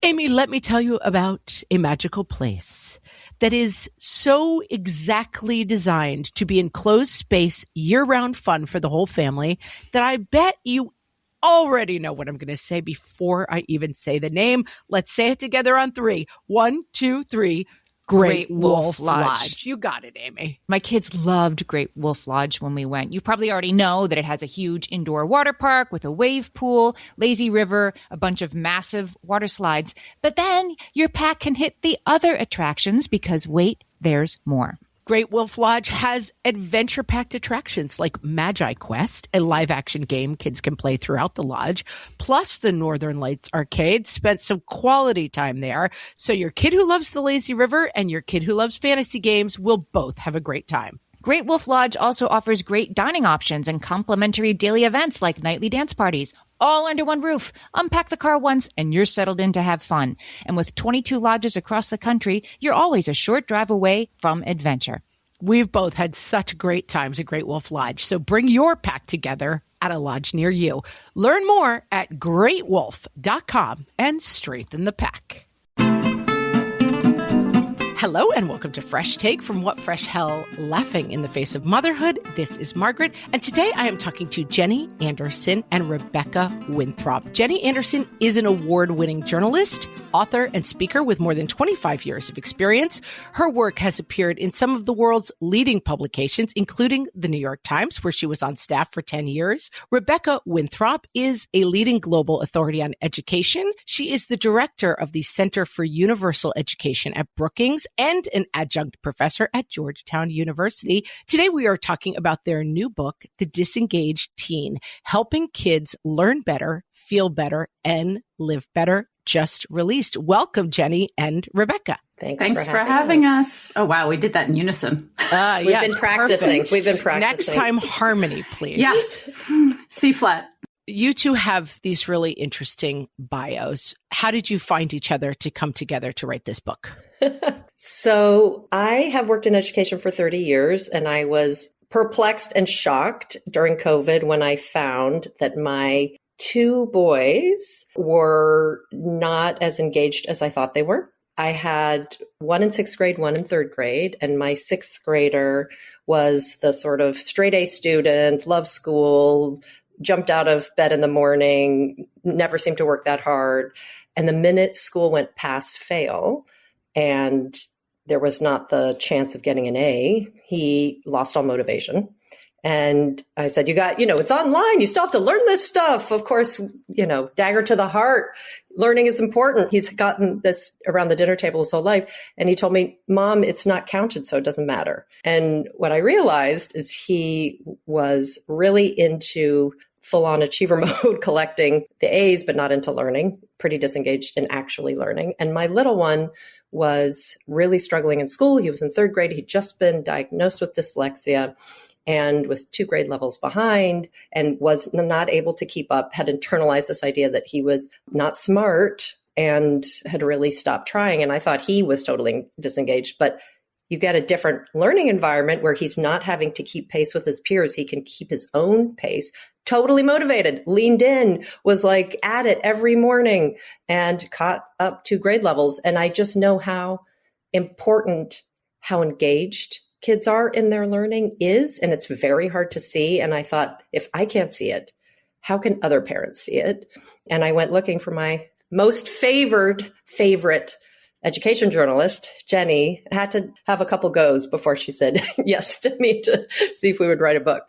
Amy, let me tell you about a magical place that is so exactly designed to be enclosed space, year-round fun for the whole family that I bet you already know what I'm going to say before I even say the name. Let's say it together on 3. 1, 2, 3. Great Wolf Lodge. You got it, Amy. My kids loved Great Wolf Lodge when we went. You probably already know that it has a huge indoor water park with a wave pool, lazy river, a bunch of massive water slides. But then your pack can hit the other attractions because, wait, there's more. Great Wolf Lodge has adventure-packed attractions like Magi Quest, a live-action game kids can play throughout the lodge, plus the Northern Lights Arcade. Spent some quality time there, so your kid who loves the lazy river and your kid who loves fantasy games will both have a great time. Great Wolf Lodge also offers great dining options and complimentary daily events like nightly dance parties, all under one roof. Unpack the car once and you're settled in to have fun. And with 22 lodges across the country, you're always a short drive away from adventure. We've both had such great times at Great Wolf Lodge, so bring your pack together at a lodge near you. Learn more at greatwolf.com and strengthen the pack. Hello and welcome to Fresh Take from What Fresh Hell, Laughing in the Face of Motherhood. This is Margaret, and today I am talking to Jenny Anderson and Rebecca Winthrop. Jenny Anderson is an award-winning journalist, author, and speaker with more than 25 years of experience. Her work has appeared in some of the world's leading publications, including the New York Times, where she was on staff for 10 years. Rebecca Winthrop is a leading global authority on education. She is the director of the Center for Universal Education at Brookings and an adjunct professor at Georgetown University. Today, we are talking about their new book, The Disengaged Teen, Helping Kids Learn Better, Feel Better, and Live Better, just released. Welcome, Jenny and Rebecca. Thanks for having us. Oh, wow. We did that in unison. We've been practicing. We've been practicing. Next time, harmony, please. Yes. C flat. You two have these really interesting bios. How did you find each other to come together to write this book? So I have worked in education for 30 years, and I was perplexed and shocked during COVID when I found that my 2 boys were not as engaged as I thought they were. I had one in 6th grade, one in 3rd grade, and my 6th grader was the sort of straight A student, loved school, jumped out of bed in the morning, never seemed to work that hard. And the minute school went pass fail and there was not the chance of getting an A, he lost all motivation. And I said, it's online. You still have to learn this stuff. Of course, dagger to the heart. Learning is important. He's gotten this around the dinner table his whole life. And he told me, Mom, it's not counted, so it doesn't matter. And what I realized is he was really into full-on achiever mode, collecting the A's, but not into learning, pretty disengaged in actually learning. And my little one was really struggling in school. He was in 3rd grade. He'd just been diagnosed with dyslexia and was 2 grade levels behind and was not able to keep up, had internalized this idea that he was not smart and had really stopped trying. And I thought he was totally disengaged. But you get a different learning environment where he's not having to keep pace with his peers. He can keep his own pace, totally motivated, leaned in, was like at it every morning and caught up 2 grade levels. And I just know how important, how engaged kids are in their learning is, and it's very hard to see. And I thought, if I can't see it, how can other parents see it? And I went looking for my most favorite education journalist, Jenny. Had to have a couple goes before she said yes to me to see if we would write a book.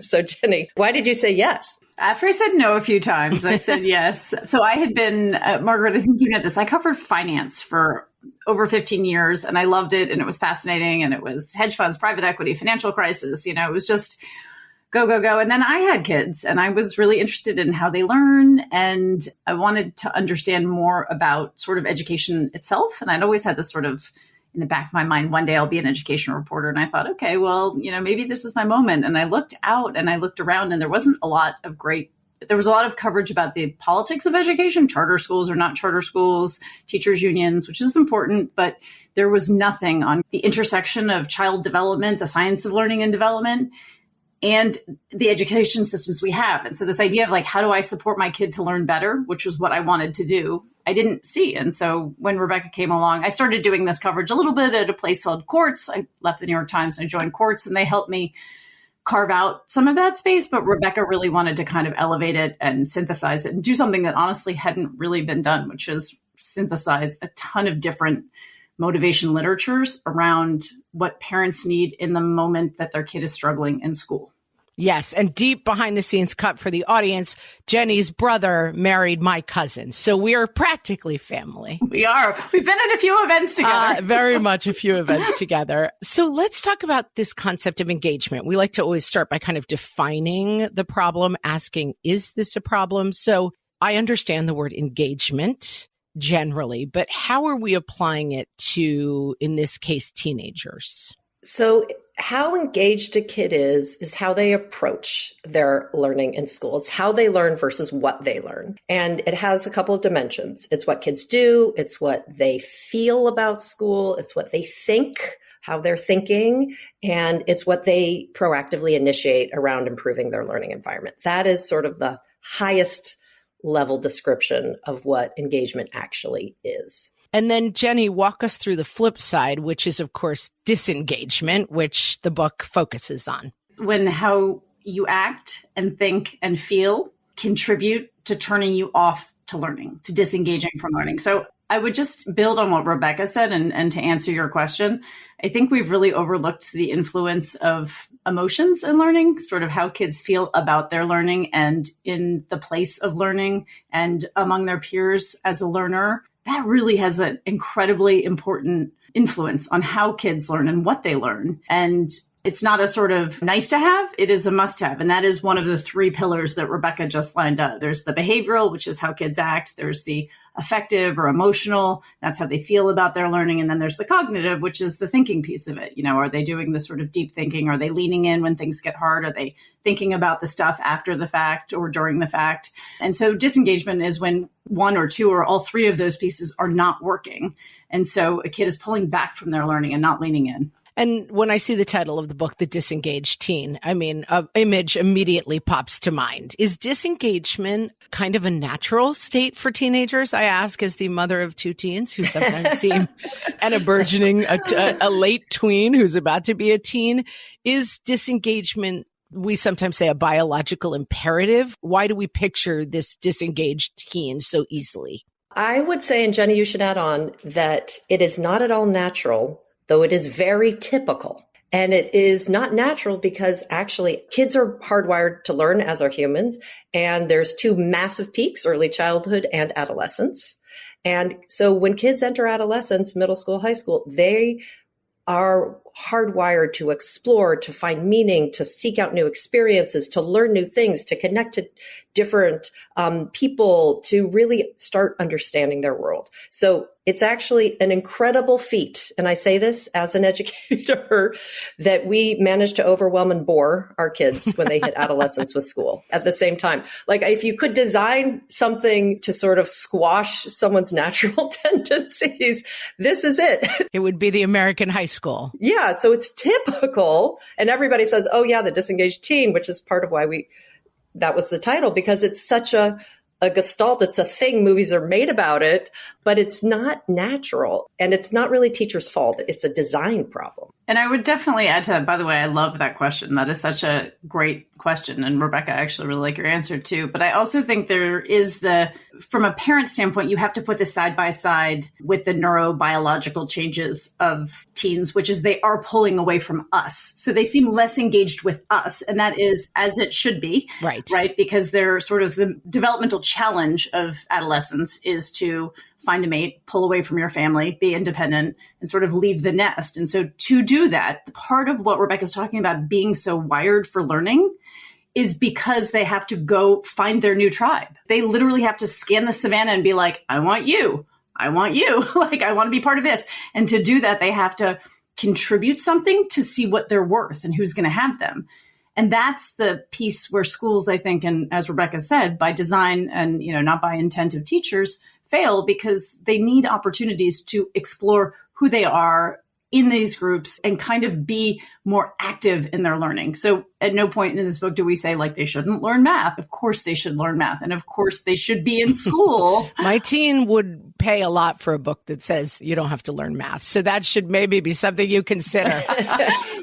So Jenny, why did you say yes? After I said no a few times, I said yes. So I had been, Margaret, I think you know this, I covered finance for over 15 years and I loved it and it was fascinating and it was hedge funds, private equity, financial crisis, it was just go, go, go. And then I had kids and I was really interested in how they learn and I wanted to understand more about sort of education itself. And I'd always had this sort of in the back of my mind, one day I'll be an education reporter. And I thought, okay, well, maybe this is my moment. And I looked out and I looked around and there was a lot of coverage about the politics of education, charter schools or not charter schools, teachers unions, which is important, but there was nothing on the intersection of child development, the science of learning and development. and the education systems we have. And so this idea of like, how do I support my kid to learn better, which was what I wanted to do, I didn't see. And so when Rebecca came along, I started doing this coverage a little bit at a place called Quartz. I left the New York Times and I joined Quartz, and they helped me carve out some of that space. But Rebecca really wanted to kind of elevate it and synthesize it and do something that honestly hadn't really been done, which is synthesize a ton of different motivation literatures around what parents need in the moment that their kid is struggling in school. Yes. And deep behind the scenes cut for the audience, Jenny's brother married my cousin. So we are practically family. We are. We've been at a few events together. Very much a few events together. So let's talk about this concept of engagement. We like to always start by kind of defining the problem, asking, is this a problem? So I understand the word engagement generally, but how are we applying it to, in this case, teenagers? So how engaged a kid is how they approach their learning in school. It's how they learn versus what they learn. And it has a couple of dimensions. It's what kids do. It's what they feel about school. It's what they think, how they're thinking, and it's what they proactively initiate around improving their learning environment. That is sort of the highest level description of what engagement actually is. And then, Jenny, walk us through the flip side, which is, of course, disengagement, which the book focuses on. When how you act and think and feel contribute to turning you off to learning, to disengaging from learning. So I would just build on what Rebecca said and to answer your question. I think we've really overlooked the influence of emotions in learning, sort of how kids feel about their learning and in the place of learning and among their peers as a learner. That really has an incredibly important influence on how kids learn and what they learn. And it's not a sort of nice to have, it is a must have. And that is one of the three pillars that Rebecca just lined up. There's the behavioral, which is how kids act. There's the affective or emotional, that's how they feel about their learning. And then there's the cognitive, which is the thinking piece of it. You know, are they doing the sort of deep thinking? Are they leaning in when things get hard? Are they thinking about the stuff after the fact or during the fact? And so disengagement is when one or two or all three of those pieces are not working. And so a kid is pulling back from their learning and not leaning in. And when I see the title of the book, The Disengaged Teen, I mean, an image immediately pops to mind. Is disengagement kind of a natural state for teenagers? I ask as the mother of two teens who sometimes seem, and a burgeoning, a late tween who's about to be a teen. Is disengagement, we sometimes say, a biological imperative? Why do we picture this disengaged teen so easily? I would say, and Jenny, you should add on, that it is not at all natural, though it is very typical. And it is not natural because actually kids are hardwired to learn, as are humans. And there's two massive peaks, early childhood and adolescence. And so when kids enter adolescence, middle school, high school, they are hardwired to explore, to find meaning, to seek out new experiences, to learn new things, to connect to different people, to really start understanding their world. So it's actually an incredible feat. And I say this as an educator, that we managed to overwhelm and bore our kids when they hit adolescence with school at the same time. Like if you could design something to sort of squash someone's natural tendencies, this is it. It would be the American high school. Yeah. So it's typical. And everybody says, oh yeah, the disengaged teen, which is part of why that was the title, because it's such a gestalt. It's a thing. Movies are made about it, but it's not natural. And it's not really teachers' fault. It's a design problem. And I would definitely add to that, by the way, I love that question. That is such a great question. And Rebecca, I actually really like your answer too. But I also think there is from a parent standpoint, you have to put this side by side with the neurobiological changes of teens, which is they are pulling away from us. So they seem less engaged with us. And that is as it should be. Right. Because they're sort of the developmental challenge of adolescence is to find a mate, pull away from your family, be independent, and sort of leave the nest. And so to do that, part of what Rebecca's talking about being so wired for learning is because they have to go find their new tribe. They literally have to scan the savannah and be like, I want you. Like, I want to be part of this. And to do that, they have to contribute something to see what they're worth and who's going to have them. And that's the piece where schools, I think, and as Rebecca said, by design and, not by intent of teachers, fail because they need opportunities to explore who they are in these groups and kind of be more active in their learning. So at no point in this book do we say like they shouldn't learn math. Of course they should learn math. And of course they should be in school. My teen would pay a lot for a book that says you don't have to learn math. So that should maybe be something you consider.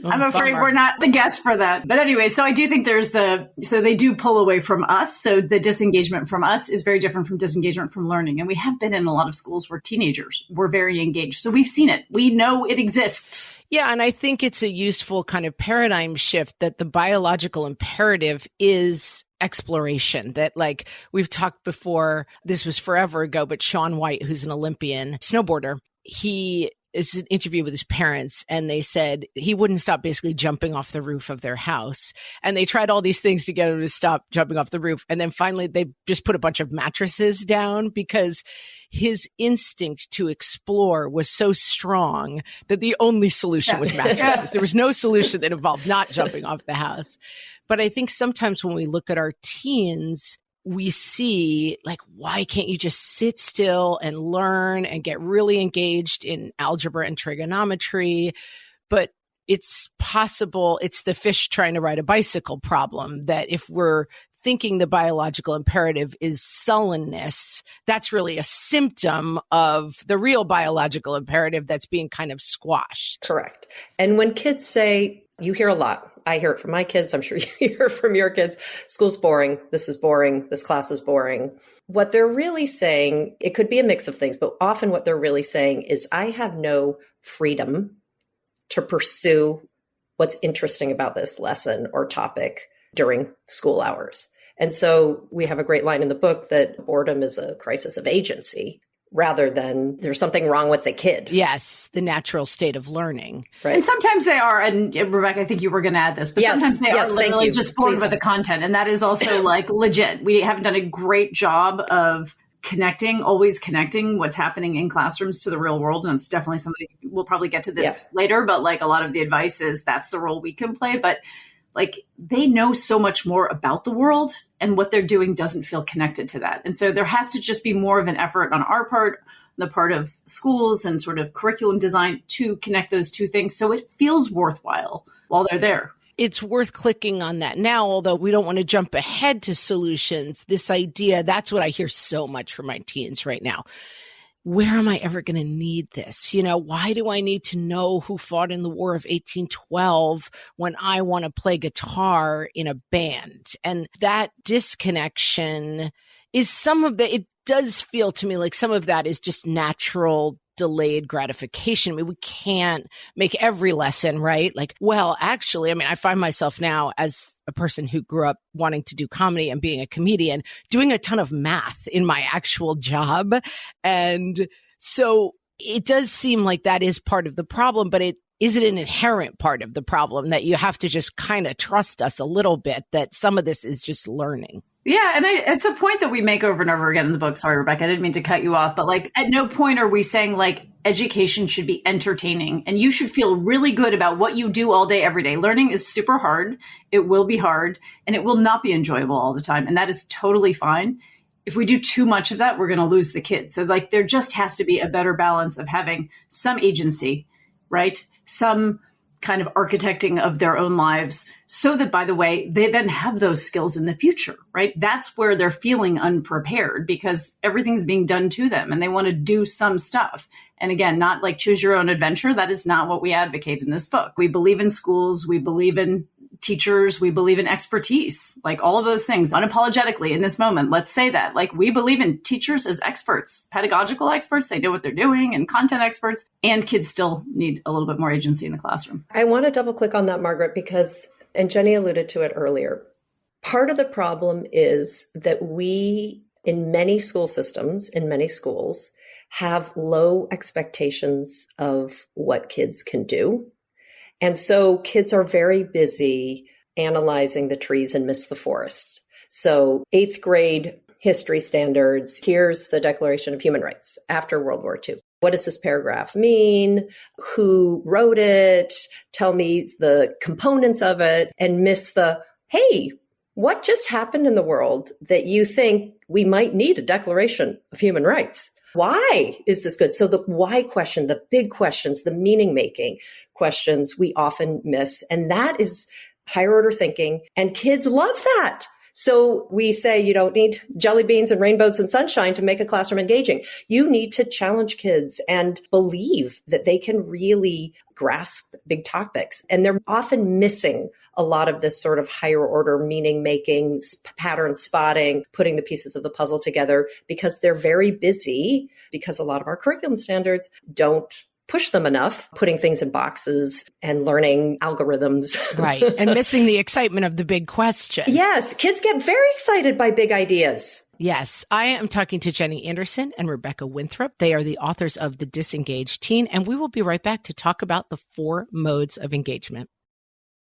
I'm afraid we're not the guest for that. But anyway, so I do think so they do pull away from us. So the disengagement from us is very different from disengagement from learning. And we have been in a lot of schools where teenagers were very engaged. So we've seen it. We know it exists. Yeah, and I think it's a useful kind of paradigm shift that the biological imperative is exploration. That, like we've talked before, this was forever ago, but Shaun White, who's an Olympian snowboarder, he is an interview with his parents, and they said he wouldn't stop basically jumping off the roof of their house. And they tried all these things to get him to stop jumping off the roof. And then finally they just put a bunch of mattresses down because his instinct to explore was so strong that the only solution was mattresses. There was no solution that involved not jumping off the house. But I think sometimes when we look at our teens, we see like, why can't you just sit still and learn and get really engaged in algebra and trigonometry? But it's possible it's the fish trying to ride a bicycle problem, that if we're thinking the biological imperative is sullenness, that's really a symptom of the real biological imperative that's being kind of squashed. Correct. And when kids say, you hear a lot. I hear it from my kids. I'm sure you hear it from your kids. School's boring. This is boring. This class is boring. What they're really saying, it could be a mix of things, but often what they're really saying is, I have no freedom to pursue what's interesting about this lesson or topic during school hours. And so we have a great line in the book that boredom is a crisis of agency, rather than there's something wrong with the kid. Yes, the natural state of learning. Right. And sometimes they are, and Rebecca, I think you were going to add this, but sometimes they are literally just bored with the content. And that is also like legit. We haven't done a great job of always connecting what's happening in classrooms to the real world. And it's definitely something, we'll probably get to this later, but like a lot of the advice is that's the role we can play. But like they know so much more about the world, and what they're doing doesn't feel connected to that. And so there has to just be more of an effort on our part, the part of schools and sort of curriculum design, to connect those two things so it feels worthwhile while they're there. It's worth clicking on that now, although we don't want to jump ahead to solutions. This idea, that's what I hear so much from my teens right now. Where am I ever going to need this? You know, why do I need to know who fought in the War of 1812 when I want to play guitar in a band? And that disconnection is it does feel to me like some of that is just natural delayed gratification. I mean, we can't make every lesson, right? Like, well, actually, I mean, I find myself now as a person who grew up wanting to do comedy and being a comedian, doing a ton of math in my actual job. And so it does seem like that is part of the problem, but is it an inherent part of the problem that you have to just kind of trust us a little bit that some of this is just learning? Yeah. And it's a point that we make over and over again in the book. Sorry, Rebecca, I didn't mean to cut you off, but like at no point are we saying like education should be entertaining and you should feel really good about what you do all day, every day. Learning is super hard. It will be hard and it will not be enjoyable all the time. And that is totally fine. If we do too much of that, we're going to lose the kids. So like there just has to be a better balance of having some agency, right? Some kind of architecting of their own lives so that, by the way, they then have those skills in the future, right? That's where they're feeling unprepared because everything's being done to them and they want to do some stuff. And again, not like choose your own adventure. That is not what we advocate in this book. We believe in schools. We believe in teachers. We believe in expertise, like all of those things unapologetically in this moment. Let's say that like we believe in teachers as experts, pedagogical experts. They know what they're doing, and content experts, and kids still need a little bit more agency in the classroom. I want to double click on that, Margaret, because, and Jenny alluded to it earlier, part of the problem is that we, in many school systems, in many schools, have low expectations of what kids can do. And so kids are very busy analyzing the trees and miss the forests. So 8th grade history standards, here's the Declaration of Human Rights after World War II. What does this paragraph mean? Who wrote it? Tell me the components of it, and miss the, hey, what just happened in the world that you think we might need a Declaration of Human Rights? Why is this good? So the why question, the big questions, the meaning making questions we often miss. And that is, higher order thinking, and kids love that. So we say you don't need jelly beans and rainbows and sunshine to make a classroom engaging. You need to challenge kids and believe that they can really grasp big topics. And they're often missing a lot of this sort of higher order meaning making, pattern spotting, putting the pieces of the puzzle together because they're very busy, because a lot of our curriculum standards don't push them enough, putting things in boxes and learning algorithms. Right. And missing the excitement of the big question. Yes. Kids get very excited by big ideas. Yes. I am talking to Jenny Anderson and Rebecca Winthrop. They are the authors of The Disengaged Teen, and we will be right back to talk about the 4 modes of engagement.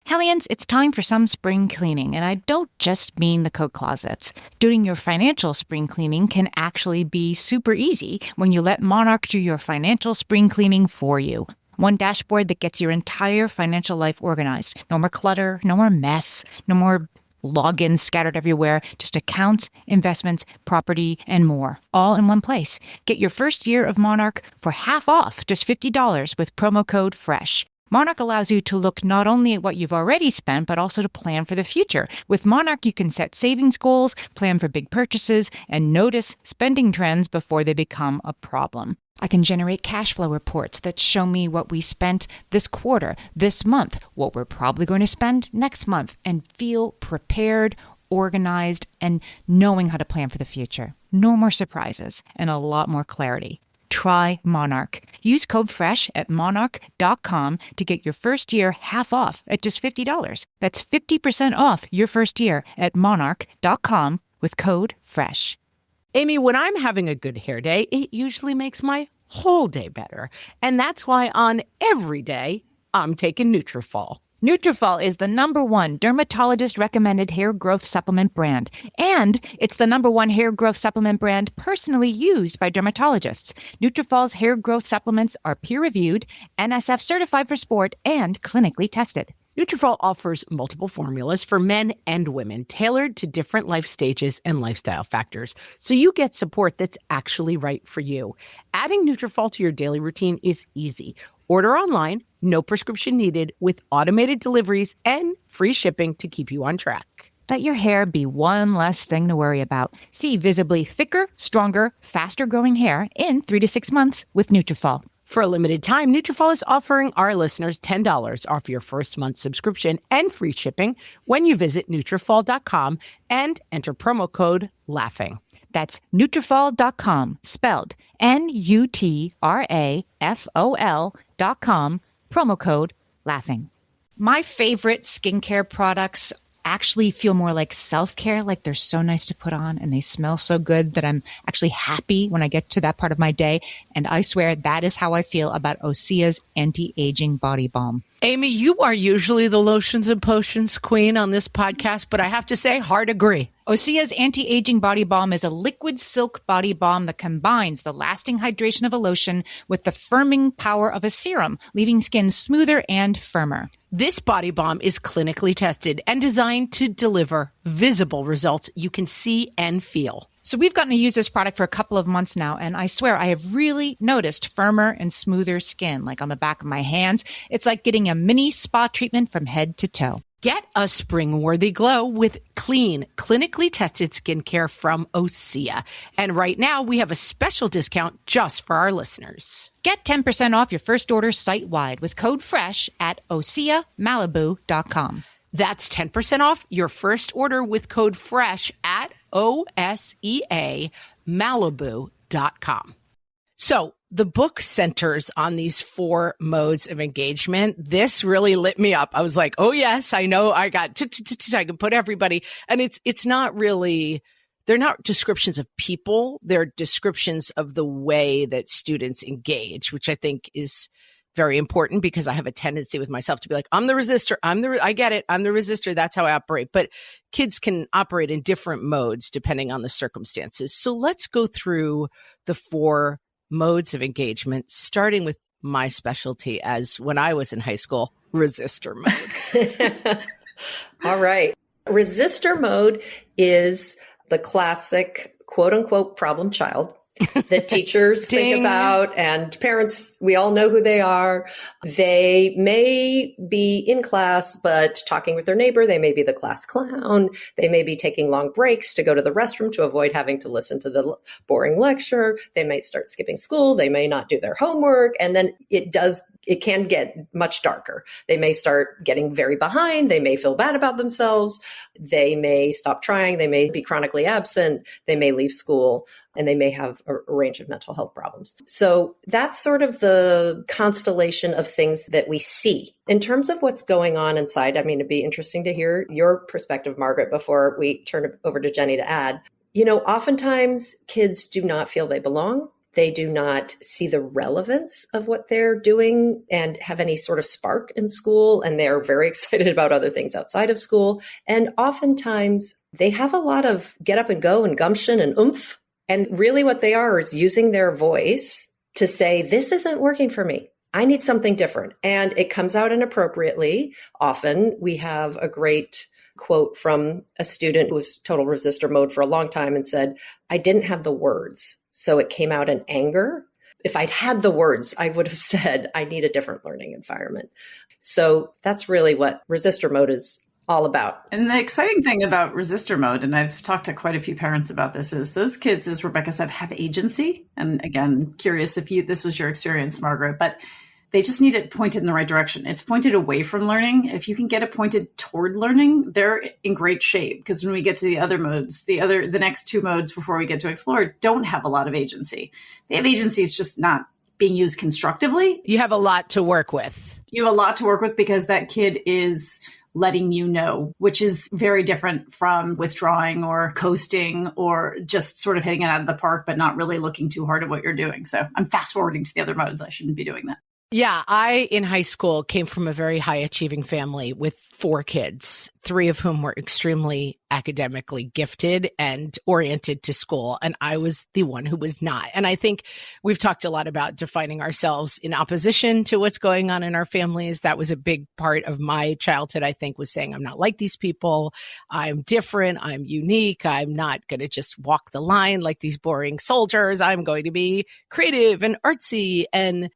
Hellions, it's time for some spring cleaning, and I don't just mean the coat closets. Doing your financial spring cleaning can actually be super easy when you let Monarch do your financial spring cleaning for you. One dashboard that gets your entire financial life organized. No more clutter, no more mess, no more logins scattered everywhere, just accounts, investments, property, and more, all in one place. Get your first year of Monarch for half off, just $50 with promo code FRESH. Monarch allows you to look not only at what you've already spent, but also to plan for the future. With Monarch, you can set savings goals, plan for big purchases, and notice spending trends before they become a problem. I can generate cash flow reports that show me what we spent this quarter, this month, what we're probably going to spend next month, and feel prepared, organized, and knowing how to plan for the future. No more surprises and a lot more clarity. Try Monarch. Use code FRESH at monarch.com to get your first year half off at just $50. That's 50% off your first year at monarch.com with code FRESH. Amy, when I'm having a good hair day, it usually makes my whole day better. And that's why on every day, I'm taking Nutrafol. Nutrafol is the #1 dermatologist-recommended hair growth supplement brand, and it's the #1 hair growth supplement brand personally used by dermatologists. Nutrafol's hair growth supplements are peer-reviewed, NSF certified for sport, and clinically tested. Nutrafol offers multiple formulas for men and women, tailored to different life stages and lifestyle factors, so you get support that's actually right for you. Adding Nutrafol to your daily routine is easy. Order online, no prescription needed, with automated deliveries and free shipping to keep you on track. Let your hair be one less thing to worry about. See visibly thicker, stronger, faster-growing hair in 3 to 6 months with Nutrafol. For a limited time, Nutrafol is offering our listeners $10 off your first month subscription and free shipping when you visit Nutrafol.com and enter promo code LAUGHING. That's Nutrafol.com, spelled Nutrafol.com, promo code LAUGHING. My favorite skincare products actually feel more like self-care, like they're so nice to put on and they smell so good that I'm actually happy when I get to that part of my day. And I swear that is how I feel about Osea's anti-aging body balm. Amy, you are usually the lotions and potions queen on this podcast, but I have to say, hard agree. Osea's anti-aging body balm is a liquid silk body balm that combines the lasting hydration of a lotion with the firming power of a serum, leaving skin smoother and firmer. This body balm is clinically tested and designed to deliver visible results you can see and feel. So we've gotten to use this product for a couple of months now, and I swear I have really noticed firmer and smoother skin, like on the back of my hands. It's like getting a mini spa treatment from head to toe. Get a spring-worthy glow with clean, clinically tested skincare from Osea. And right now, we have a special discount just for our listeners. Get 10% off your first order site-wide with code FRESH at OseaMalibu.com. That's 10% off your first order with code FRESH at OSEAMalibu.com. So the book centers on these 4 modes of engagement. This really lit me up. I was like, oh yes, I know I got, I can put everybody. And it's not really, they're not descriptions of people. They're descriptions of the way that students engage, which I think is very important because I have a tendency with myself to be like, I'm the resistor. I get it. I'm the resistor. That's how I operate. But kids can operate in different modes depending on the circumstances. So let's go through the 4 modes of engagement, starting with my specialty as when I was in high school, resistor mode. All right. Resistor mode is the classic quote unquote problem child. that teachers think about, and parents, we all know who they are. They may be in class, but talking with their neighbor. They may be the class clown. They may be taking long breaks to go to the restroom to avoid having to listen to the boring lecture. They may start skipping school. They may not do their homework. And then it can get much darker. They may start getting very behind. They may feel bad about themselves. They may stop trying. They may be chronically absent. They may leave school, and they may have a range of mental health problems. So that's sort of the constellation of things that we see. In terms of what's going on inside, I mean, it'd be interesting to hear your perspective, Margaret, before we turn it over to Jenny to add. Oftentimes kids do not feel they belong. They do not see the relevance of what they're doing and have any sort of spark in school. And they're very excited about other things outside of school. And oftentimes they have a lot of get up and go and gumption and oomph. And really what they are is using their voice to say, this isn't working for me. I need something different. And it comes out inappropriately. Often we have a great quote from a student who was total resistor mode for a long time and said, I didn't have the words. So it came out in anger. If I'd had the words, I would have said, I need a different learning environment. So that's really what resistor mode is all about. And the exciting thing about resistor mode, and I've talked to quite a few parents about this, is those kids, as Rebecca said, have agency. And again, curious if this was your experience, Margaret, but they just need it pointed in the right direction. It's pointed away from learning. If you can get it pointed toward learning, they're in great shape. Because when we get to the other modes, the next two modes before we get to explore don't have a lot of agency. They have agency. It's just not being used constructively. You have a lot to work with. You have a lot to work with because that kid is letting you know, which is very different from withdrawing or coasting or just sort of hitting it out of the park, but not really looking too hard at what you're doing. So I'm fast forwarding to the other modes. I shouldn't be doing that. Yeah, I, in high school, came from a very high achieving family with 4 kids, 3 of whom were extremely academically gifted and oriented to school. And I was the one who was not. And I think we've talked a lot about defining ourselves in opposition to what's going on in our families. That was a big part of my childhood, I think, was saying, I'm not like these people. I'm different. I'm unique. I'm not going to just walk the line like these boring soldiers. I'm going to be creative and artsy. And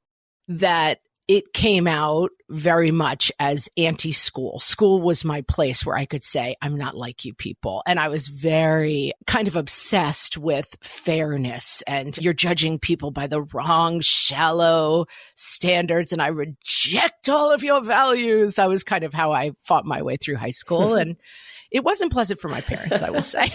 that it came out very much as anti-school. School was my place where I could say, I'm not like you people. And I was very kind of obsessed with fairness, and you're judging people by the wrong, shallow standards, and I reject all of your values. That was kind of how I fought my way through high school. And it wasn't pleasant for my parents, I will say.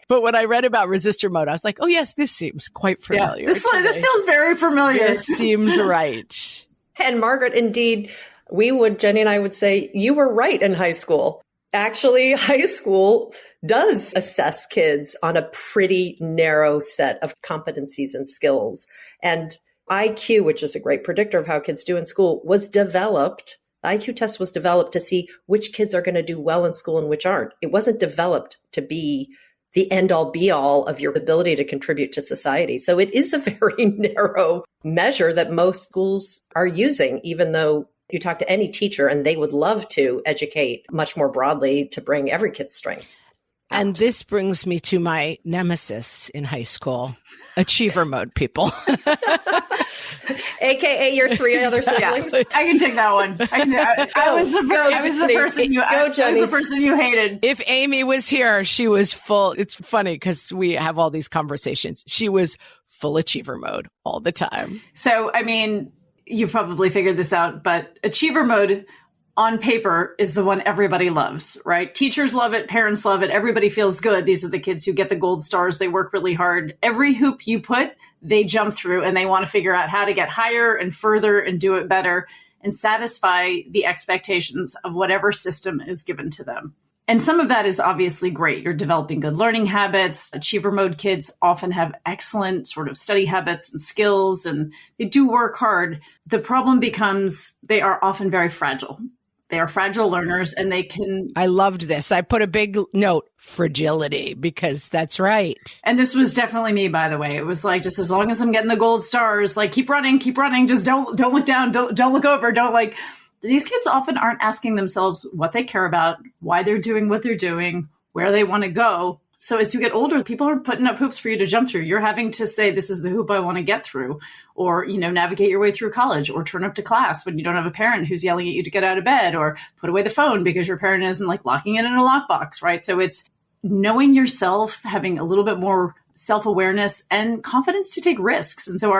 But when I read about resistor mode, I was like, oh, yes, this seems quite familiar. Yeah, this feels very familiar. This seems right. And Margaret, indeed, Jenny and I would say, you were right in high school. Actually, high school does assess kids on a pretty narrow set of competencies and skills. And IQ, which is a great predictor of how kids do in school, was developed. The IQ test was developed to see which kids are going to do well in school and which aren't. It wasn't developed to be the end all be all of your ability to contribute to society. So it is a very narrow measure that most schools are using, even though you talk to any teacher and they would love to educate much more broadly to bring every kid's strength out. And this brings me to my nemesis in high school, achiever mode people. AKA your 3 other siblings. Yeah, I can take that one. I was the person you hated. If Amy was here, she was full. It's funny because we have all these conversations. She was full achiever mode all the time. So, I mean, you've probably figured this out, but achiever mode on paper is the one everybody loves, right? Teachers love it. Parents love it. Everybody feels good. These are the kids who get the gold stars. They work really hard. Every hoop you put, they jump through, and they want to figure out how to get higher and further and do it better and satisfy the expectations of whatever system is given to them. And some of that is obviously great. You're developing good learning habits. Achiever mode kids often have excellent sort of study habits and skills, and they do work hard. The problem becomes they are often very fragile. They are fragile learners, and they can... I loved this. I put a big note, fragility, because that's right. And this was definitely me, by the way. It was like, just as long as I'm getting the gold stars, like, keep running. Just don't look down. Don't look over. These kids often aren't asking themselves what they care about, why they're doing what they're doing, where they want to go. So as you get older, people aren't putting up hoops for you to jump through. You're having to say, this is the hoop I want to get through, or, navigate your way through college, or turn up to class when you don't have a parent who's yelling at you to get out of bed, or put away the phone because your parent isn't like locking it in a lockbox, right? So it's knowing yourself, having a little bit more self-awareness and confidence to take risks. And so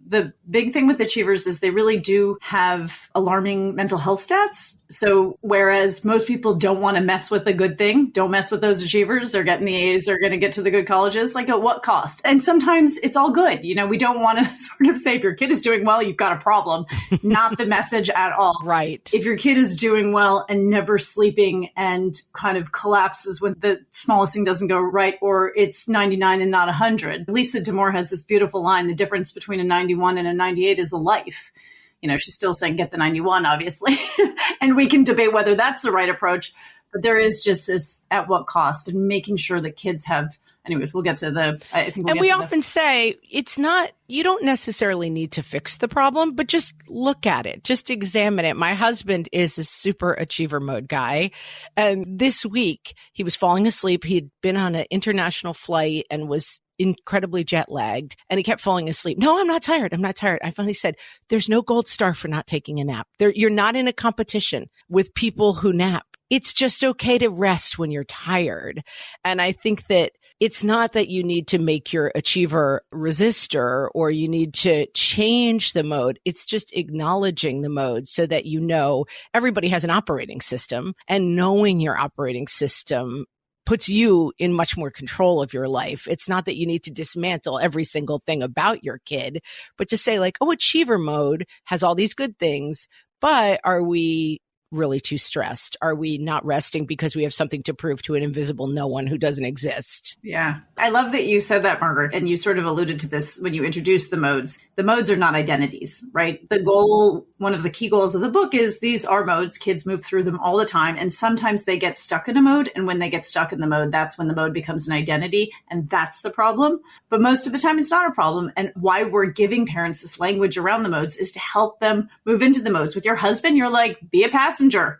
the big thing with achievers is they really do have alarming mental health stats. So whereas most people don't want to mess with a good thing, don't mess with those achievers. They're getting the A's, they're going to get to the good colleges, like at what cost? And sometimes it's all good. We don't want to sort of say if your kid is doing well, you've got a problem, not the message at all. Right. If your kid is doing well and never sleeping and kind of collapses when the smallest thing doesn't go right, or it's 99 and not 100. Lisa DeMore has this beautiful line, the difference between a 91 and a 98 is a life. She's still saying get the 91, obviously. And we can debate whether that's the right approach. But there is just this at what cost, and making sure that kids have, anyways, we'll get to the, I think we'll and we often say it's not, you don't necessarily need to fix the problem, but just look at it, just examine it. My husband is a super achiever mode guy. And this week he was falling asleep. He'd been on an international flight and was incredibly jet lagged, and he kept falling asleep. No, I'm not tired. I'm not tired. I finally said, there's no gold star for not taking a nap. You're not in a competition with people who nap. It's just okay to rest when you're tired. And I think that it's not that you need to make your achiever resistor or you need to change the mode. It's just acknowledging the mode so that everybody has an operating system, and knowing your operating system puts you in much more control of your life. It's not that you need to dismantle every single thing about your kid, but to say like, oh, achiever mode has all these good things, but are we really too stressed? Are we not resting because we have something to prove to an invisible no one who doesn't exist? Yeah. I love that you said that, Margaret, and you sort of alluded to this when you introduced the modes. The modes are not identities, right? The goal, one of the key goals of the book is these are modes. Kids move through them all the time. And sometimes they get stuck in a mode. And when they get stuck in the mode, that's when the mode becomes an identity. And that's the problem. But most of the time, it's not a problem. And why we're giving parents this language around the modes is to help them move into the modes. With your husband, you're like, be a passenger.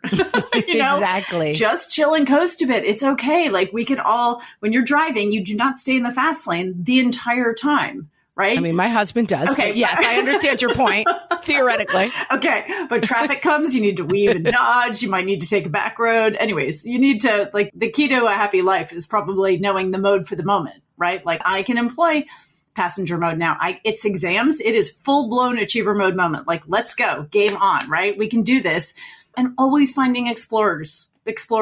Exactly. Just chill and coast a bit. It's okay. Like we can all, when you're driving, you do not stay in the fast lane the entire time, right? I mean, my husband does. Okay. But yes, I understand your point, theoretically. Okay. But traffic comes, you need to weave and dodge. You might need to take a back road. Anyways, you need to, like, the key to a happy life is probably knowing the mode for the moment, right? Like I can employ passenger mode now. It's exams. It is full blown achiever mode moment. Like, let's go, game on, right? We can do this. And always finding explorer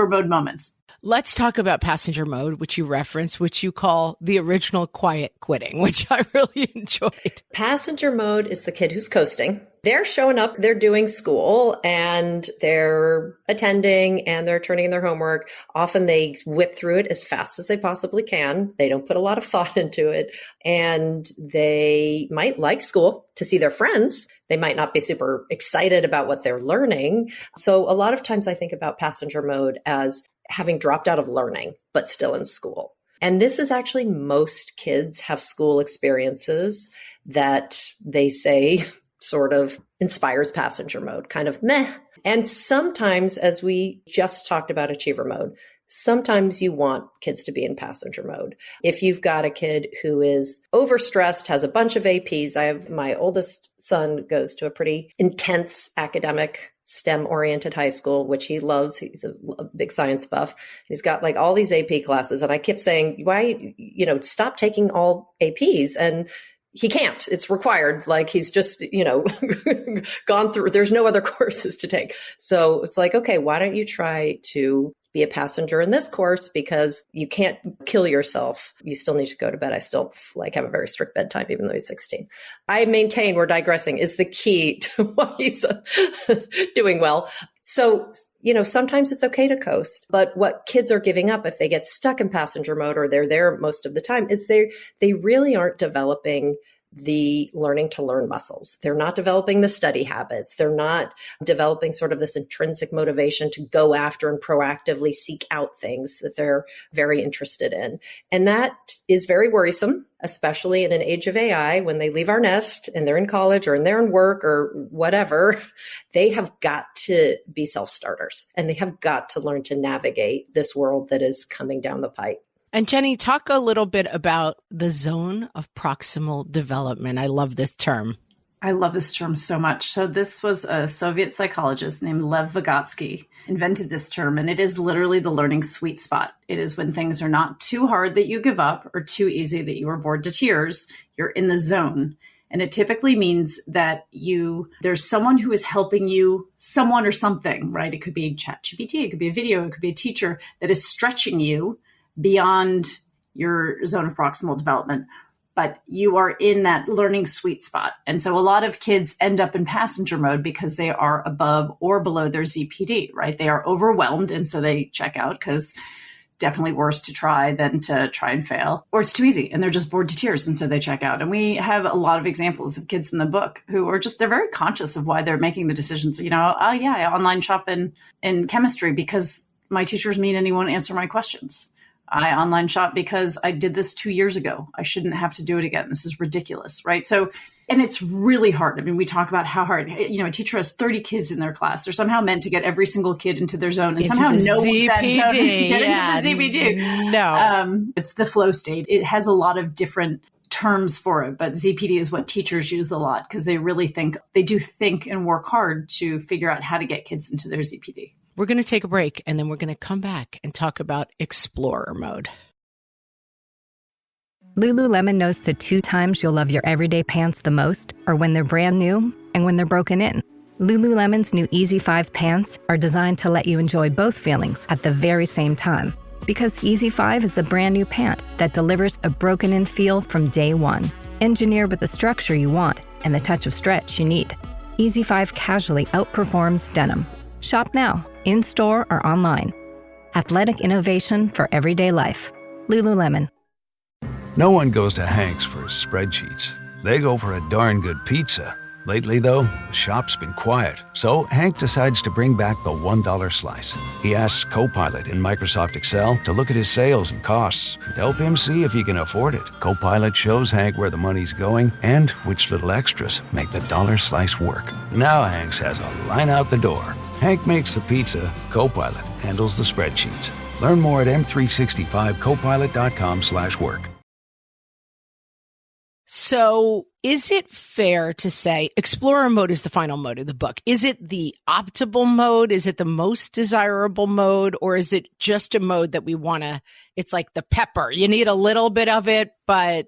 mode moments. Let's talk about passenger mode, which you reference, which you call the original quiet quitting, which I really enjoyed. Passenger mode is the kid who's coasting. They're showing up, they're doing school, and they're attending, and they're turning in their homework. Often they whip through it as fast as they possibly can. They don't put a lot of thought into it. And they might like school to see their friends. They might not be super excited about what they're learning. So a lot of times I think about passenger mode as having dropped out of learning, but still in school. And this is actually most kids have school experiences that they say sort of inspires passenger mode, kind of meh. And sometimes, as we just talked about achiever mode, sometimes you want kids to be in passenger mode. If you've got a kid who is overstressed, has a bunch of APs, my oldest son goes to a pretty intense academic STEM-oriented high school, which he loves. He's a big science buff. He's got like all these AP classes. And I kept saying, why, stop taking all APs. And he can't. It's required. Like he's just, gone through, there's no other courses to take. So it's like, okay, why don't you try to be a passenger in this course, because you can't kill yourself. You still need to go to bed. I still have a very strict bedtime, even though he's 16. I maintain we're digressing is the key to why he's doing well. So, sometimes it's okay to coast, but what kids are giving up if they get stuck in passenger mode or they're there most of the time is they really aren't developing the learning to learn muscles. They're not developing the study habits. They're not developing sort of this intrinsic motivation to go after and proactively seek out things that they're very interested in. And that is very worrisome, especially in an age of AI, when they leave our nest and they're in college or they're in work or whatever. They have got to be self-starters, and they have got to learn to navigate this world that is coming down the pipe. And Jenny, talk a little bit about the zone of proximal development. I love this term. I love this term so much. So this was a Soviet psychologist named Lev Vygotsky invented this term, and it is literally the learning sweet spot. It is when things are not too hard that you give up or too easy that you are bored to tears. You're in the zone. And it typically means that there's someone who is helping you, someone or something, right? It could be ChatGPT, it could be a video, it could be a teacher that is stretching you beyond your zone of proximal development, but you are in that learning sweet spot. And so a lot of kids end up in passenger mode because they are above or below their ZPD, right? They are overwhelmed, and so they check out, because definitely worse to try than to try and fail. Or it's too easy and they're just bored to tears, and so they check out. And we have a lot of examples of kids in the book who are they're very conscious of why they're making the decisions. I online shop in chemistry because my teachers mean and he won't answer my questions. I online shop because I did this 2 years ago. I shouldn't have to do it again. This is ridiculous, right? So, and it's really hard. I mean, we talk about how hard, a teacher has 30 kids in their class. They're somehow meant to get every single kid into their zone and somehow know ZPD. that zone get into the ZPD. No. It's the flow state. It has a lot of different terms for it, but ZPD is what teachers use a lot because they really think and work hard to figure out how to get kids into their ZPD. We're going to take a break, and then we're going to come back and talk about explorer mode. Lululemon knows the 2 times you'll love your everyday pants the most are when they're brand new and when they're broken in. Lululemon's new Easy 5 pants are designed to let you enjoy both feelings at the very same time. Because Easy 5 is the brand new pant that delivers a broken-in feel from day one. Engineered with the structure you want and the touch of stretch you need. Easy 5 casually outperforms denim. Shop now, in-store or online. Athletic innovation for everyday life. Lululemon. No one goes to Hank's for spreadsheets. They go for a darn good pizza. Lately, though, the shop's been quiet, so Hank decides to bring back the $1 slice. He asks Copilot in Microsoft Excel to look at his sales and costs and help him see if he can afford it. Copilot shows Hank where the money's going and which little extras make the dollar slice work. Now Hank has a line out the door. Hank makes the pizza, Copilot handles the spreadsheets. Learn more at m365copilot.com/work. So is it fair to say explorer mode is the final mode of the book? Is it the optimal mode? Is it the most desirable mode? Or is it just a mode that we want to, it's like the pepper. You need a little bit of it, but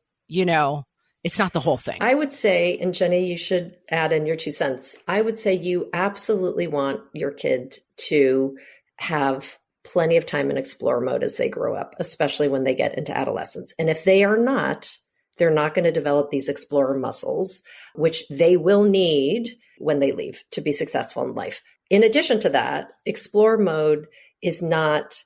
it's not the whole thing. I would say, and Jenny, you should add in your 2 cents. I would say you absolutely want your kid to have plenty of time in explorer mode as they grow up, especially when they get into adolescence. And if they are not, they're not going to develop these explorer muscles, which they will need when they leave to be successful in life. In addition to that, explorer mode is not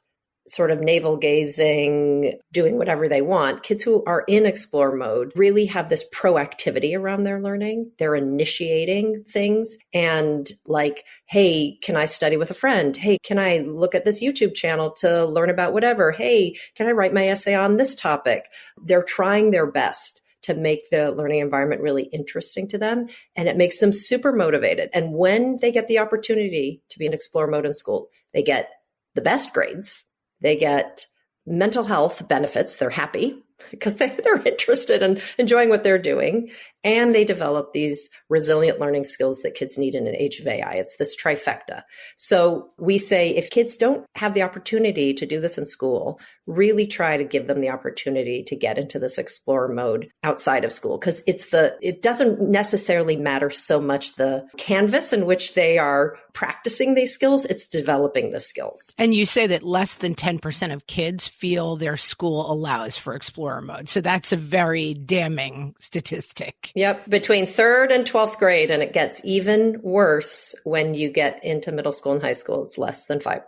sort of navel gazing, doing whatever they want. Kids who are in explore mode really have this proactivity around their learning. They're initiating things and like, hey, can I study with a friend? Hey, can I look at this YouTube channel to learn about whatever? Hey, can I write my essay on this topic? They're trying their best to make the learning environment really interesting to them. And it makes them super motivated. And when they get the opportunity to be in explore mode in school, they get the best grades. They get mental health benefits. They're happy because they're interested in enjoying what they're doing. And they develop these resilient learning skills that kids need in an age of AI. It's this trifecta. So we say if kids don't have the opportunity to do this in school, really try to give them the opportunity to get into this explorer mode outside of school. Because it doesn't necessarily matter so much the canvas in which they are practicing these skills. It's developing the skills. And you say that less than 10% of kids feel their school allows for explorer mode. So that's a very damning statistic. Yep. Between 3rd and 12th grade. And it gets even worse when you get into middle school and high school. It's less than 5%.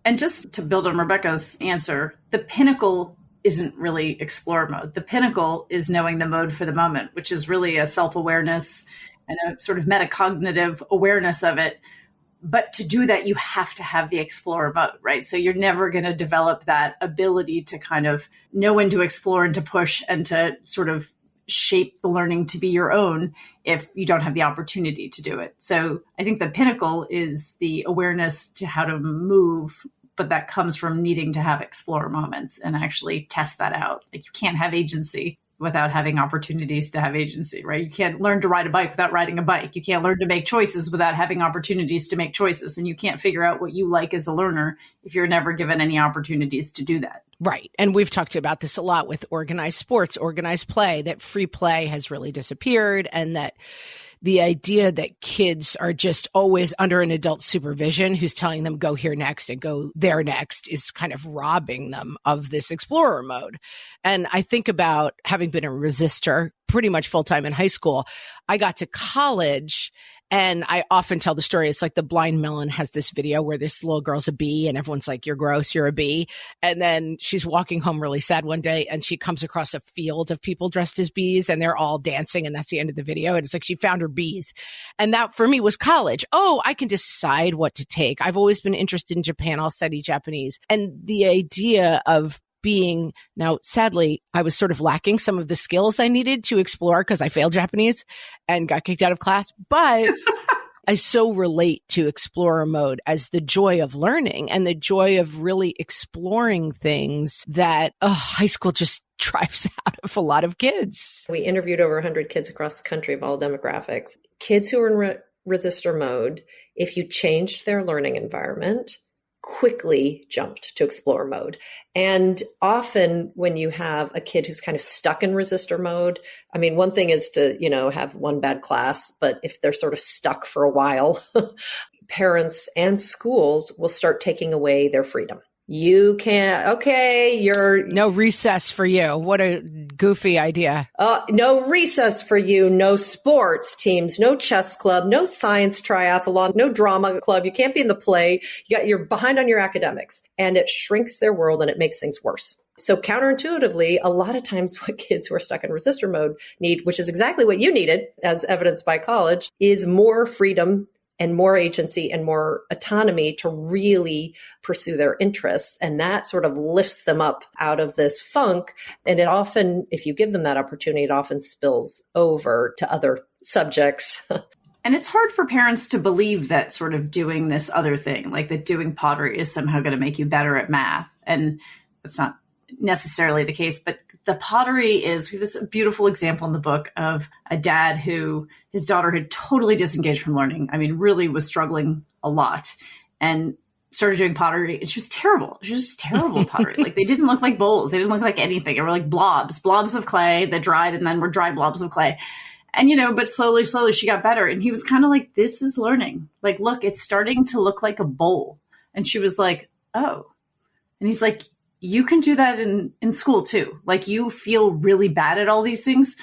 And just to build on Rebecca's answer, the pinnacle isn't really explore mode. The pinnacle is knowing the mode for the moment, which is really a self-awareness and a sort of metacognitive awareness of it. But to do that, you have to have the explorer mode, right? So you're never going to develop that ability to kind of know when to explore and to push and to sort of shape the learning to be your own if you don't have the opportunity to do it. So I think the pinnacle is the awareness to how to move, but that comes from needing to have explorer moments and actually test that out. Like you can't have agency without having opportunities to have agency, right? You can't learn to ride a bike without riding a bike. You can't learn to make choices without having opportunities to make choices. And you can't figure out what you like as a learner if you're never given any opportunities to do that. Right. And we've talked about this a lot with organized sports, organized play, that free play has really disappeared, and that the idea that kids are just always under an adult supervision who's telling them go here next and go there next is kind of robbing them of this explorer mode. And I think about having been a resistor pretty much full time in high school. I got to college, and I often tell the story. It's like the Blind Melon has this video where this little girl's a bee and everyone's like, you're gross, you're a bee. And then she's walking home really sad one day and she comes across a field of people dressed as bees and they're all dancing. And that's the end of the video. And it's like she found her bees. And that for me was college. Oh, I can decide what to take. I've always been interested in Japan. I'll study Japanese. And the idea of being, now sadly, I was sort of lacking some of the skills I needed to explore because I failed Japanese and got kicked out of class. But I so relate to explorer mode as the joy of learning and the joy of really exploring things that high school just drives out of a lot of kids. We interviewed over 100 kids across the country of all demographics. Kids who are in resistor mode, if you changed their learning environment, quickly jumped to explore mode. And often when you have a kid who's kind of stuck in resistor mode, I mean, one thing is to, have one bad class, but if they're sort of stuck for a while, parents and schools will start taking away their freedom. You can't, you're... No recess for you. What a goofy idea. No recess for you. No sports teams, no chess club, no science triathlon, no drama club. You can't be in the play. You're behind on your academics. And it shrinks their world and it makes things worse. So counterintuitively, a lot of times what kids who are stuck in resistor mode need, which is exactly what you needed, as evidenced by college, is more freedom and more agency and more autonomy to really pursue their interests. And that sort of lifts them up out of this funk. And it often, if you give them that opportunity, it often spills over to other subjects. And it's hard for parents to believe that sort of doing this other thing, like that doing pottery is somehow going to make you better at math. And that's not necessarily the case, but the pottery is, we have this beautiful example in the book of a dad who his daughter had totally disengaged from learning. I mean, really was struggling a lot and started doing pottery. And she was terrible. She was just terrible pottery. Like they didn't look like bowls. They didn't look like anything. They were like blobs of clay that dried and then were dry blobs of clay. And, but slowly she got better. And he was kind of like, this is learning. Like, look, it's starting to look like a bowl. And she was like, oh. And he's like, you can do that in school too. Like you feel really bad at all these things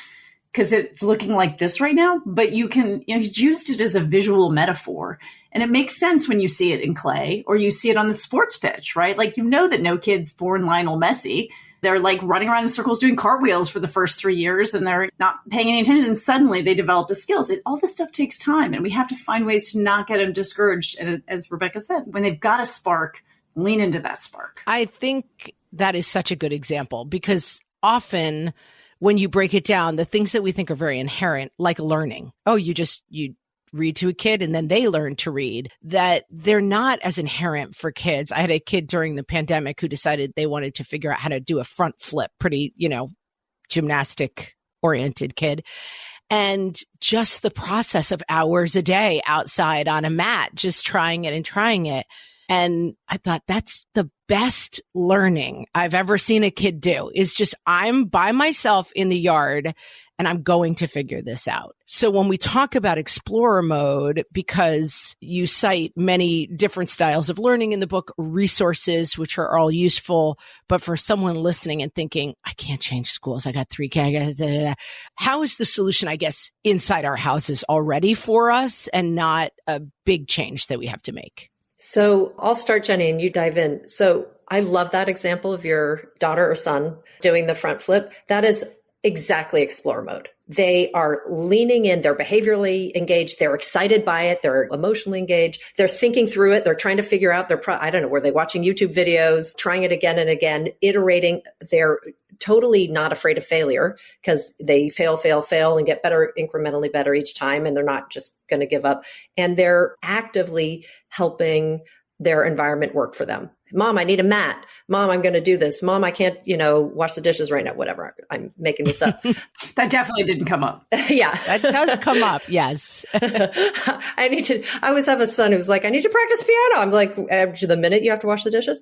because it's looking like this right now, but you can, he's used it as a visual metaphor. And it makes sense when you see it in clay or you see it on the sports pitch, right? Like, that no kid's born Lionel Messi. They're like running around in circles doing cartwheels for the first 3 years and they're not paying any attention. And suddenly they develop the skills. All this stuff takes time and we have to find ways to not get them discouraged. And as Rebecca said, when they've got a spark, lean into that spark. I think that is such a good example because often when you break it down, the things that we think are very inherent, like learning, you read to a kid and then they learn to read, that they're not as inherent for kids. I had a kid during the pandemic who decided they wanted to figure out how to do a front flip, pretty, gymnastic oriented kid. And just the process of hours a day outside on a mat, just trying it. And I thought that's the best learning I've ever seen a kid do is just I'm by myself in the yard and I'm going to figure this out. So when we talk about explorer mode, because you cite many different styles of learning in the book, resources, which are all useful, but for someone listening and thinking, I can't change schools. I got 3K. How is the solution, I guess, inside our houses already for us and not a big change that we have to make? So I'll start, Jenny, and you dive in. So I love that example of your daughter or son doing the front flip. That is exactly explore mode. They are leaning in, they're behaviorally engaged, they're excited by it, they're emotionally engaged, they're thinking through it, they're trying to figure out I don't know, were they watching YouTube videos, trying it again and again, iterating. They're totally not afraid of failure because they fail and get better, incrementally better each time, and they're not just going to give up. And they're actively helping their environment work for them. Mom, I need a mat. Mom, I'm going to do this. Mom, I can't, wash the dishes right now. Whatever. I'm making this up. That definitely didn't come up. Yeah. That does come up. Yes. I always have a son who's like, I need to practice piano. I'm like, the minute you have to wash the dishes.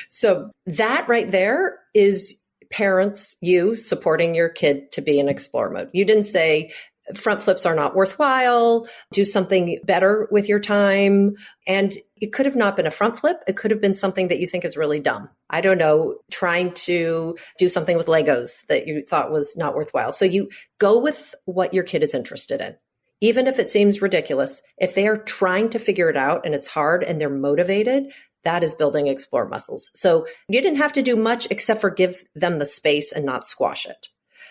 So that right there is parents, you supporting your kid to be in explore mode. You didn't say, front flips are not worthwhile. Do something better with your time. And it could have not been a front flip. It could have been something that you think is really dumb. I don't know, trying to do something with Legos that you thought was not worthwhile. So you go with what your kid is interested in. Even if it seems ridiculous, if they are trying to figure it out and it's hard and they're motivated, that is building explore muscles. So you didn't have to do much except for give them the space and not squash it.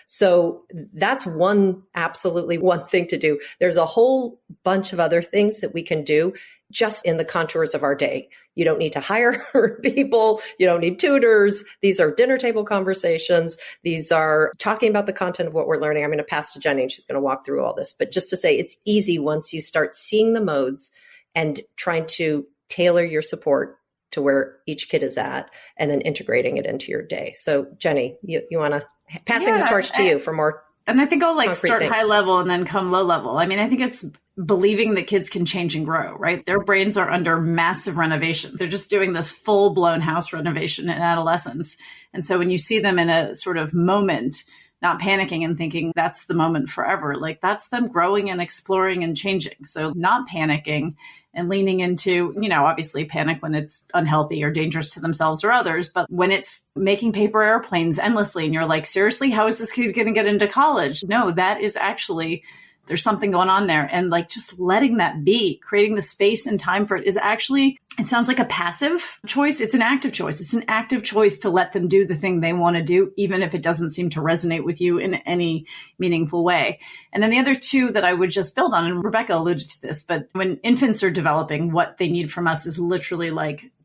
So that's absolutely one thing to do. There's a whole bunch of other things that we can do just in the contours of our day. You don't need to hire people. You don't need tutors. These are dinner table conversations. These are talking about the content of what we're learning. I'm going to pass to Jenny and she's going to walk through all this. But just to say, it's easy once you start seeing the modes and trying to tailor your support to where each kid is at and then integrating it into your day. So Jenny, you want to passing the torch to you for more. And I think I'll start things. High level and then come low level. I mean, I think it's believing that kids can change and grow, right? Their brains are under massive renovation. They're just doing this full blown house renovation in adolescence. And so when you see them in a sort of moment, not panicking and thinking that's the moment forever, that's them growing and exploring and changing. So not panicking and leaning into, obviously panic when it's unhealthy or dangerous to themselves or others. But when it's making paper airplanes endlessly and you're like, seriously, how is this kid going to get into college? No, that is actually, there's something going on there. And just letting that be, creating the space and time for it is actually, it sounds like a passive choice. It's an active choice. It's an active choice to let them do the thing they want to do, even if it doesn't seem to resonate with you in any meaningful way. And then the other two that I would just build on, and Rebecca alluded to this, but when infants are developing, what they need from us is literally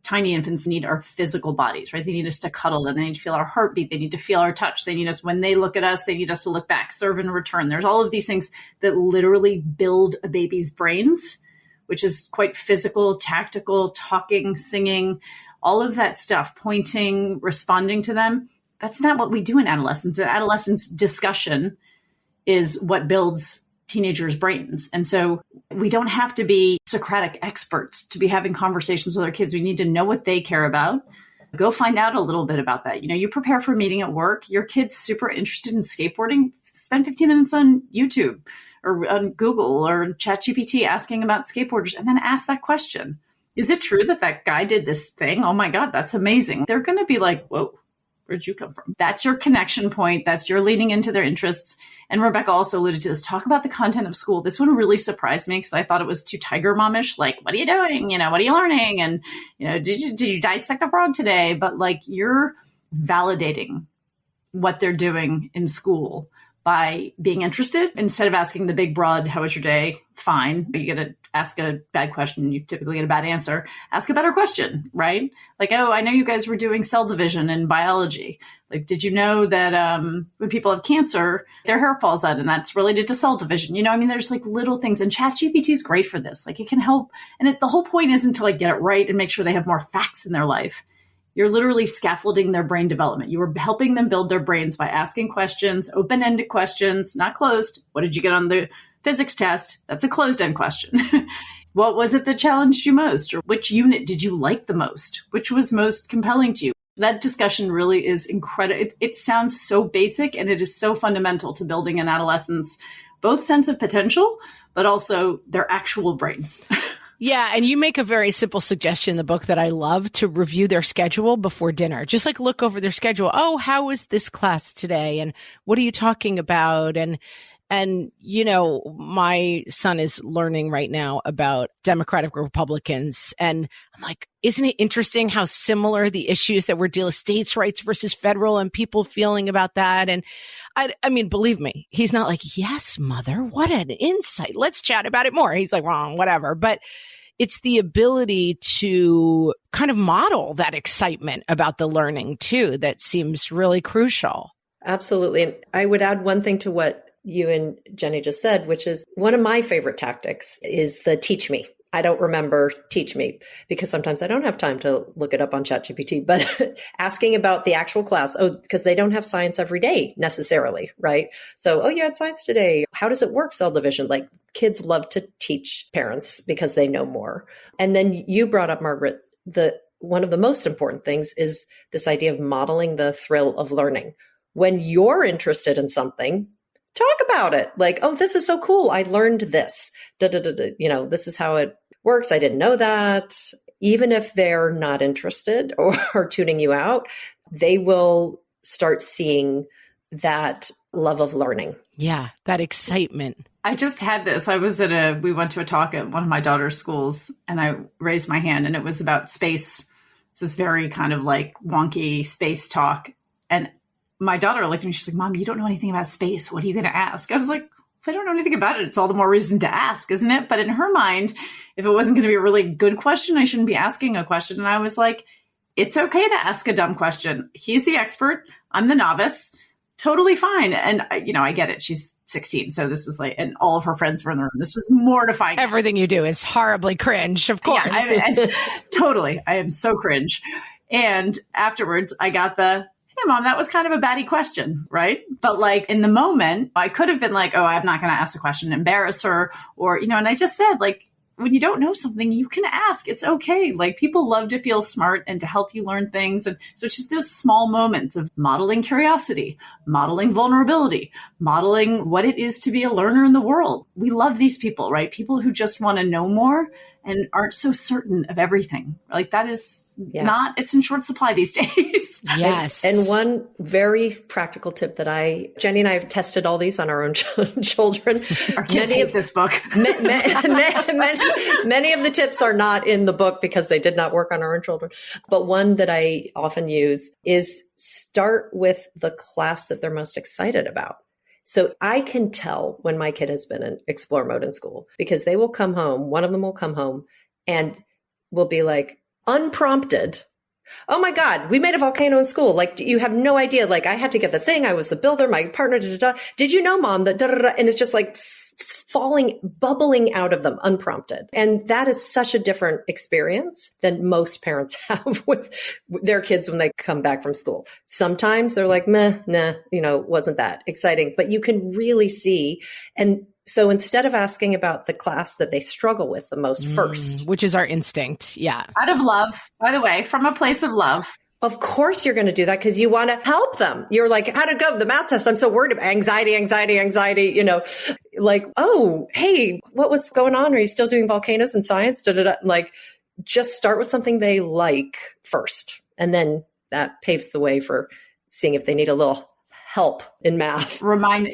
tiny infants need our physical bodies, right? They need us to cuddle them. They need to feel our heartbeat. They need to feel our touch. They need us when they look at us, they need us to look back, serve and return. There's all of these things that literally build a baby's brains, which is quite physical, tactical, talking, singing, all of that stuff, pointing, responding to them. That's not what we do in adolescence. Adolescence discussion is what builds teenagers' brains. And so we don't have to be Socratic experts to be having conversations with our kids. We need to know what they care about. Go find out a little bit about that. You prepare for a meeting at work, your kid's super interested in skateboarding, spend 15 minutes on YouTube or on Google or ChatGPT asking about skateboarders, and then ask that question. Is it true that guy did this thing? Oh my God, that's amazing. They're going to be like, whoa, where'd you come from? That's your connection point. That's your leaning into their interests. And Rebecca also alluded to this. Talk about the content of school. This one really surprised me because I thought it was too tiger momish. What are you doing? What are you learning? And, did you dissect a frog today? But you're validating what they're doing in school by being interested instead of asking the big, broad, how was your day? Fine. You get to ask a bad question. You typically get a bad answer. Ask a better question, right? Oh, I know you guys were doing cell division in biology. Did you know that when people have cancer, their hair falls out and that's related to cell division? There's little things, and ChatGPT is great for this. It can help. And the whole point isn't to get it right and make sure they have more facts in their life. You're literally scaffolding their brain development. You are helping them build their brains by asking questions, open-ended questions, not closed. What did you get on the physics test? That's a closed-end question. What was it that challenged you most? Or which unit did you like the most? Which was most compelling to you? That discussion really is incredible. It sounds so basic, and it is so fundamental to building an adolescent's both sense of potential, but also their actual brains. Yeah. And you make a very simple suggestion in the book that I love, to review their schedule before dinner. Just look over their schedule. Oh, how was this class today? And what are you talking about? And And, you know, my son is learning right now about Democratic Republicans. And I'm like, isn't it interesting how similar the issues that we're dealing with, states' rights versus federal, and people feeling about that? And I mean, believe me, he's not like, yes, mother, what an insight. Let's chat about it more. He's like, wrong, whatever. But it's the ability to kind of model that excitement about the learning too that seems really crucial. Absolutely. And I would add one thing to what you and Jenny just said, which is one of my favorite tactics is the teach me. I don't remember teach me because sometimes I don't have time to look it up on ChatGPT, but asking about the actual class. Oh, because they don't have science every day necessarily, right? So, oh, you had science today. How does it work? Cell division. Like kids love to teach parents because they know more. And then you brought up, Margaret, one of the most important things is this idea of modeling the thrill of learning. When you're interested in something, talk about it. Like, oh, this is so cool. I learned this. You know, this is how it works. I didn't know that. Even if they're not interested or tuning you out, they will start seeing that love of learning. Yeah, that excitement. I just had this. We went to a talk at one of my daughter's schools and I raised my hand and it was about space. It's this very kind of like wonky space talk. And my daughter looked at me, she's like, Mom, you don't know anything about space. What are you going to ask? I was like, if I don't know anything about it, it's all the more reason to ask, isn't it? But in her mind, if it wasn't going to be a really good question, I shouldn't be asking a question. And I was like, it's okay to ask a dumb question. He's the expert. I'm the novice. Totally fine. And, you know, I get it. She's 16. So this was like, and all of her friends were in the room. This was mortifying. Everything you do is horribly cringe, of course. Yeah, totally. I am so cringe. And afterwards, I got hey, Mom, that was kind of a batty question, right? But like in the moment, I could have been like, oh, I'm not going to ask the question, embarrass her. Or, you know, and I just said, like, when you don't know something, you can ask. It's okay. Like people love to feel smart and to help you learn things. And so it's just those small moments of modeling curiosity, modeling vulnerability, modeling what it is to be a learner in the world. We love these people, right? People who just want to know more and aren't so certain of everything. Like that is it's in short supply these days. Yes. And one very practical tip that Jenny and I have tested all these on our own children. Our kids hate this book. Many of the tips are not in the book because they did not work on our own children. But one that I often use is start with the class that they're most excited about. So I can tell when my kid has been in explore mode in school because they will come home. One of them will come home and will be like unprompted. Oh my God, we made a volcano in school. Like you have no idea. Like I had to get the thing. I was the builder, my partner. Did you know, Mom? That and it's just like bubbling out of them unprompted. And that is such a different experience than most parents have with their kids when they come back from school. Sometimes they're like, meh, nah, you know, wasn't that exciting, but you can really see. And so instead of asking about the class that they struggle with the most first, which is our instinct. Yeah. Out of love, by the way, from a place of love. Of course you're going to do that because you want to help them. You're like, how'd it go? The math test. I'm so worried about anxiety, you know, like, oh, hey, what was going on? Are you still doing volcanoes and science? Like just start with something they like first. And then that paves the way for seeing if they need a little help in math. Remind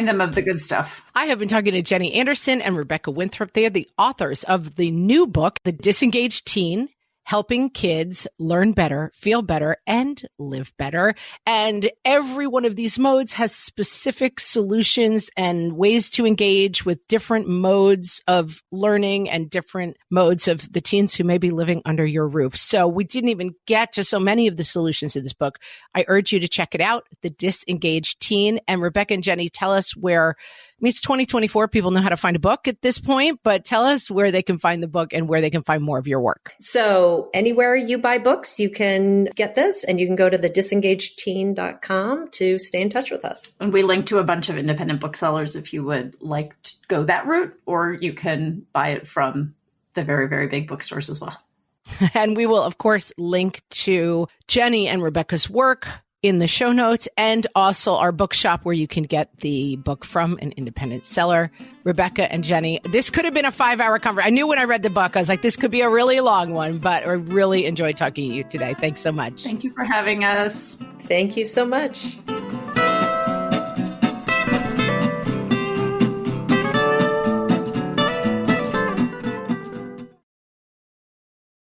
them of the good stuff. I have been talking to Jenny Anderson and Rebecca Winthrop. They are the authors of the new book, The Disengaged Teen, Helping Kids Learn Better, Feel Better, and Live Better. And every one of these modes has specific solutions and ways to engage with different modes of learning and different modes of the teens who may be living under your roof. So we didn't even get to so many of the solutions in this book. I urge you to check it out, The Disengaged Teen. And Rebecca and Jenny, tell us where, I mean, it's 2024. People know how to find a book at this point, but tell us where they can find the book and where they can find more of your work. So anywhere you buy books, you can get this, and you can go to the disengagedteen.com to stay in touch with us. And we link to a bunch of independent booksellers if you would like to go that route, or you can buy it from the very, very big bookstores as well. And we will, of course, link to Jenny and Rebecca's work in the show notes, and also our bookshop where you can get the book from an independent seller. Rebecca and Jenny, this could have been a 5-hour conversation. I knew when I read the book, I was like, this could be a really long one, but I really enjoyed talking to you today. Thanks so much. Thank you for having us. Thank you so much.